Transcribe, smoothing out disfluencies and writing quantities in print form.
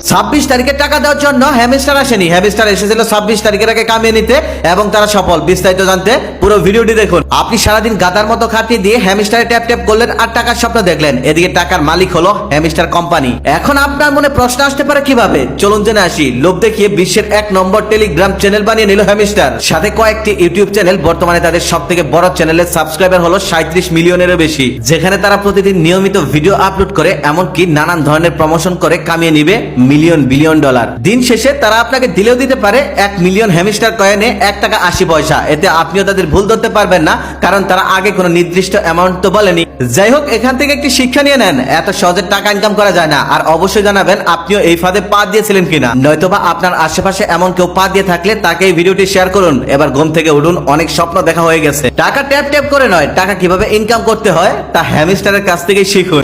26 তারিখে টাকা দেওয়ার জন্য হ্যামস্টার আসেনি, হ্যামস্টার এসেছিল 26 তারিখের আগে কামিয়ে নিতে এবং তারা সফল। বিস্তারিত জানতে পুরো ভিডিওটি দেখুন। আপনি সারাদিন গাদার মতো খাটিয়ে দিয়ে হ্যামস্টারে ট্যাপ ট্যাপ করলেন আর টাকার স্বপ্ন দেখলেন, এদিকে টাকার মালিক হলো হ্যামস্টার কোম্পানি। এখন আপনার মনে প্রশ্ন আসতে পারে কিভাবে, চলুন জেনে আসি। লোভ দেখিয়ে বিশ্বের 1 নম্বর টেলিগ্রাম চ্যানেল বানিয়ে নিল হ্যামস্টার, সাথে কয়েকটি ইউটিউব চ্যানেল। বর্তমানে তাদের সব থেকে বড় চ্যানেলের সাবস্ক্রাইবার হলো 37 মিলিয়নেরও বেশি, যেখানে তারা প্রতিদিন নিয়মিত ভিডিও আপলোড করে এমনকি নানান ধরনের প্রমোশন করে কামিয়ে নিবে মিলিয়ন বিলিয়ন ডলার। দিন শেষে তারা আপনাকে দিলেও দিতে পারে 1 মিলিয়ন হ্যামস্টার কয়েনে 1 টাকা 80 পয়সা। এতে আপনিও তাদের ভুল ধরতে পারবেন না, কারণ তারা আগে কোনো নির্দিষ্ট অ্যামাউন্ট তো বলেনি। যাই হোক, এখান থেকে একটি শিক্ষা নিয়ে নেন, এত সহজে টাকা ইনকাম করা যায় না। আর অবশ্যই জানাবেন আপনিও এই ফাঁদে পা দিয়েছিলেন কিনা, নয়তোবা আপনার আশেপাশে এমন কেউ পা দিয়ে থাকলে তাকে এই ভিডিওটি শেয়ার করুন। এবার ঘুম থেকে উঠুন, অনেক স্বপ্ন দেখা হয়ে গেছে। টাকা ট্যাপ ট্যাপ করে নয়, টাকা কিভাবে ইনকাম করতে হয় তা হ্যামস্টারের কাছ থেকেই শিখুন।